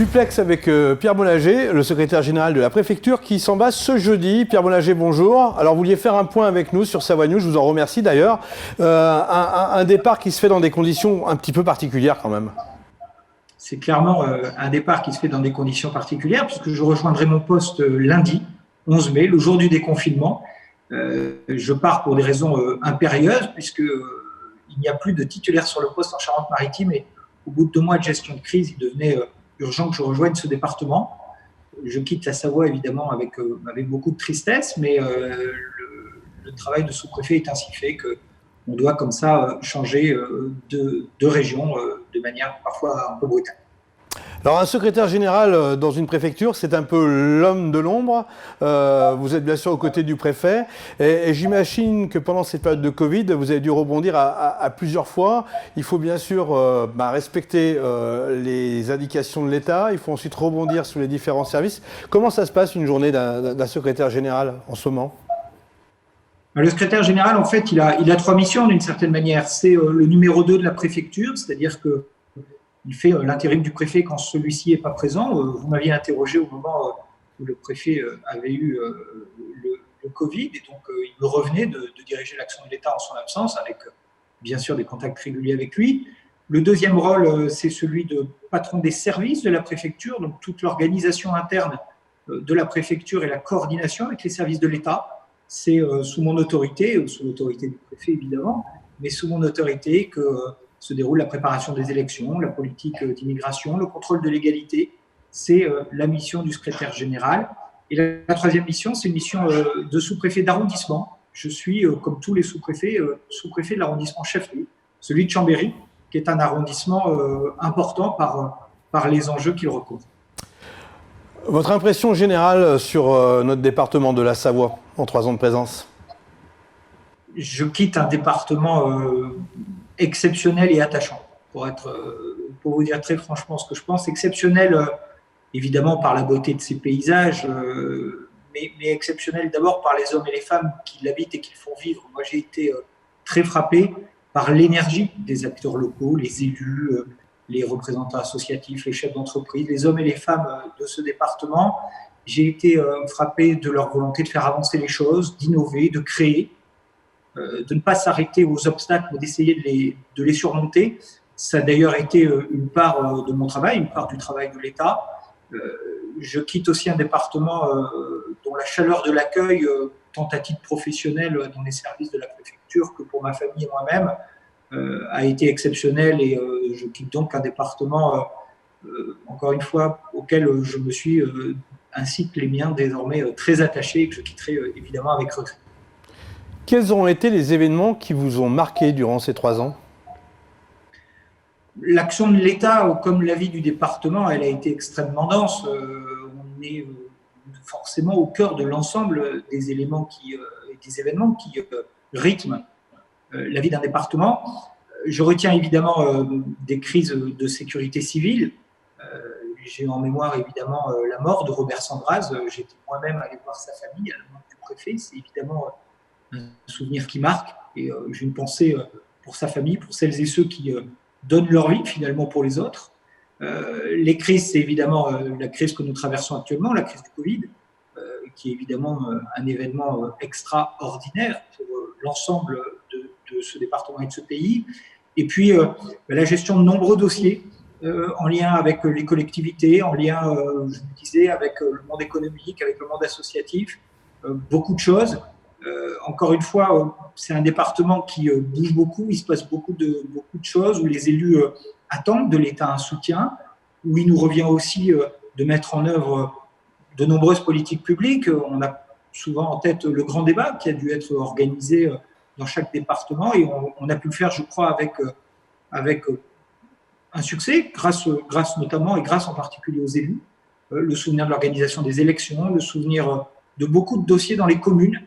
Duplex avec Pierre Bollanger, le secrétaire général de la préfecture qui s'en va ce jeudi. Pierre Bollanger, bonjour. Alors vous vouliez faire un point avec nous sur Savoie News, je vous en remercie d'ailleurs. Un départ qui se fait dans des conditions un petit peu particulières quand même. C'est clairement un départ qui se fait dans des conditions particulières puisque je rejoindrai mon poste lundi 11 mai, le jour du déconfinement. Je pars pour des raisons impérieuses puisque il n'y a plus de titulaire sur le poste en Charente-Maritime et au bout de 2 mois de gestion de crise, il devenait urgent que je rejoigne ce département. Je quitte la Savoie évidemment avec beaucoup de tristesse, mais le travail de sous-préfet est ainsi fait qu'on doit comme ça changer de région de manière parfois un peu brutale. Alors un secrétaire général dans une préfecture, c'est un peu l'homme de l'ombre. Vous êtes bien sûr aux côtés du préfet. Et j'imagine que pendant cette période de Covid, vous avez dû rebondir à plusieurs fois. Il faut bien sûr respecter les indications de l'État. Il faut ensuite rebondir sur les différents services. Comment ça se passe une journée d'un secrétaire général en ce moment ? Le secrétaire général, en fait, il a 3 missions d'une certaine manière. C'est le numéro 2 de la préfecture, c'est-à-dire que il fait l'intérim du préfet quand celui-ci n'est pas présent. Vous m'aviez interrogé au moment où le préfet avait eu le Covid et donc il me revenait de diriger l'action de l'État en son absence avec bien sûr des contacts réguliers avec lui. Le deuxième rôle, c'est celui de patron des services de la préfecture, donc toute l'organisation interne de la préfecture et la coordination avec les services de l'État. C'est sous mon autorité, sous l'autorité du préfet évidemment, mais sous mon autorité que se déroule la préparation des élections, la politique d'immigration, le contrôle de l'égalité. C'est la mission du secrétaire général. Et la troisième mission, c'est une mission de sous-préfet d'arrondissement. Je suis, comme tous les sous-préfets, sous-préfet de l'arrondissement chef-lieu, celui de Chambéry, qui est un arrondissement important par les enjeux qu'il recouvre. Votre impression générale sur notre département de la Savoie en 3 ans de présence ? Je quitte un département exceptionnel et attachant, pour vous dire très franchement ce que je pense. Exceptionnel, évidemment, par la beauté de ses paysages, mais exceptionnel d'abord par les hommes et les femmes qui l'habitent et qui le font vivre. Moi, j'ai été très frappé par l'énergie des acteurs locaux, les élus, les représentants associatifs, les chefs d'entreprise, les hommes et les femmes de ce département. J'ai été frappé de leur volonté de faire avancer les choses, d'innover, de créer, de ne pas s'arrêter aux obstacles, mais d'essayer de les surmonter. Ça a d'ailleurs été une part de mon travail, une part du travail de l'État. Je quitte aussi un département dont la chaleur de l'accueil, tant à titre professionnel dans les services de la préfecture que pour ma famille et moi-même, a été exceptionnelle. Et je quitte donc un département, encore une fois, auquel je me suis, ainsi que les miens, désormais très attaché et que je quitterai évidemment avec regret. Quels ont été les événements qui vous ont marqué durant ces 3 ans ? L'action de l'État, comme l'avis du département, elle a été extrêmement dense. On est forcément au cœur de l'ensemble des événements qui rythment la vie d'un département. Je retiens évidemment des crises de sécurité civile. J'ai en mémoire évidemment la mort de Robert Sandraz. J'étais moi-même allé voir sa famille à la mort du préfet. C'est évidemment un souvenir qui marque et j'ai une pensée pour sa famille, pour celles et ceux qui donnent leur vie finalement pour les autres. Les crises, c'est évidemment la crise que nous traversons actuellement, la crise du Covid, qui est évidemment un événement extraordinaire pour l'ensemble de ce département et de ce pays. Et puis la gestion de nombreux dossiers en lien avec les collectivités, en lien, je vous disais, avec le monde économique, avec le monde associatif, beaucoup de choses. Encore une fois, c'est un département qui bouge beaucoup, il se passe beaucoup de choses, où les élus attendent de l'État un soutien, où il nous revient aussi de mettre en œuvre de nombreuses politiques publiques. On a souvent en tête le grand débat qui a dû être organisé dans chaque département et on a pu le faire, je crois, avec un succès, grâce notamment et grâce en particulier aux élus. Le souvenir de l'organisation des élections, le souvenir de beaucoup de dossiers dans les communes.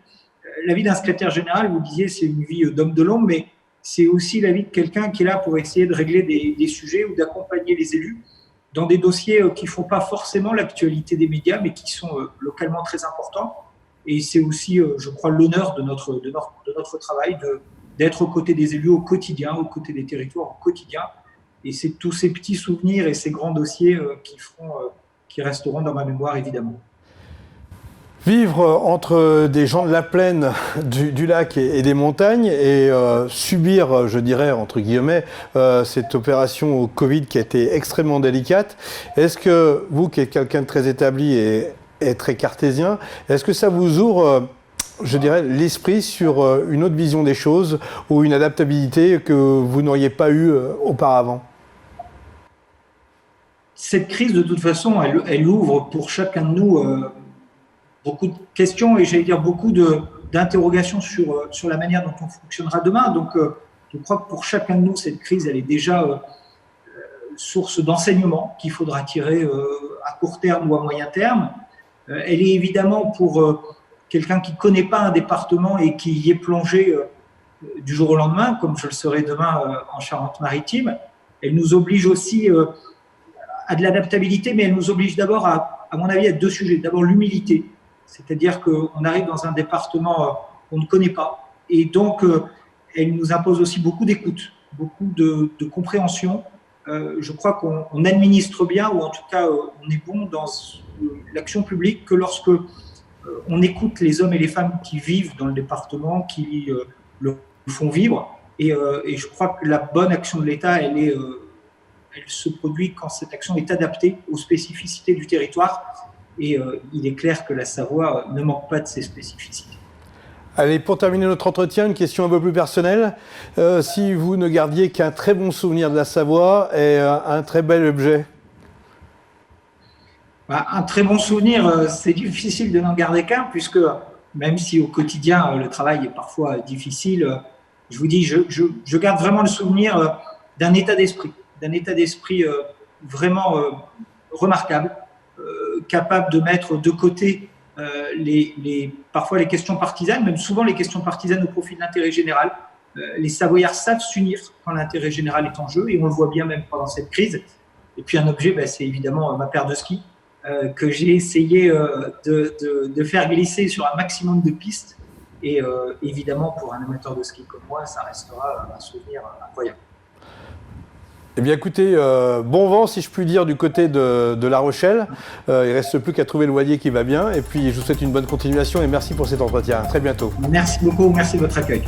La vie d'un secrétaire général, vous disiez, c'est une vie d'homme de l'ombre, mais c'est aussi la vie de quelqu'un qui est là pour essayer de régler des sujets ou d'accompagner les élus dans des dossiers qui ne font pas forcément l'actualité des médias, mais qui sont localement très importants. Et c'est aussi, je crois, l'honneur de notre travail d'être aux côtés des élus au quotidien, aux côtés des territoires au quotidien. Et c'est tous ces petits souvenirs et ces grands dossiers qui resteront dans ma mémoire, évidemment. Vivre entre des gens de la plaine, du lac et des montagnes et subir, je dirais, entre guillemets, cette opération au Covid qui a été extrêmement délicate. Est-ce que vous, qui êtes quelqu'un de très établi et très cartésien, est-ce que ça vous ouvre, je dirais, l'esprit sur une autre vision des choses ou une adaptabilité que vous n'auriez pas eue auparavant ? Cette crise, de toute façon, elle ouvre pour chacun de nous beaucoup de questions et j'allais dire beaucoup d'interrogations sur la manière dont on fonctionnera demain. Donc, je crois que pour chacun de nous, cette crise, elle est déjà source d'enseignement qu'il faudra tirer à court terme ou à moyen terme. Elle est évidemment pour quelqu'un qui ne connaît pas un département et qui y est plongé du jour au lendemain, comme je le serai demain en Charente-Maritime. Elle nous oblige aussi à de l'adaptabilité, mais elle nous oblige d'abord, à mon avis, à deux sujets. D'abord, l'humilité. C'est-à-dire qu'on arrive dans un département qu'on ne connaît pas. Et donc, elle nous impose aussi beaucoup d'écoute, beaucoup de compréhension. Je crois qu'on administre bien, ou en tout cas, on est bon dans l'action publique que lorsque on écoute les hommes et les femmes qui vivent dans le département, qui le font vivre. Et je crois que la bonne action de l'État, elle se produit quand cette action est adaptée aux spécificités du territoire. Et il est clair que la Savoie ne manque pas de ses spécificités. Allez, pour terminer notre entretien, une question un peu plus personnelle. Si vous ne gardiez qu'un très bon souvenir de la Savoie et un très bel objet? Un très bon souvenir, c'est difficile de n'en garder qu'un, puisque même si au quotidien le travail est parfois difficile, je vous dis, je garde vraiment le souvenir d'un état d'esprit vraiment remarquable, capable de mettre de côté parfois les questions partisanes, même souvent les questions partisanes au profit de l'intérêt général. Les Savoyards savent s'unir quand l'intérêt général est en jeu, et on le voit bien même pendant cette crise. Et puis un objet, c'est évidemment ma paire de skis, que j'ai essayé de faire glisser sur un maximum de pistes. Et évidemment, pour un amateur de ski comme moi, ça restera un souvenir incroyable. Eh bien écoutez, bon vent si je puis dire du côté de La Rochelle. Il ne reste plus qu'à trouver le voilier qui va bien. Et puis je vous souhaite une bonne continuation et merci pour cet entretien. À très bientôt. Merci beaucoup, merci de votre accueil.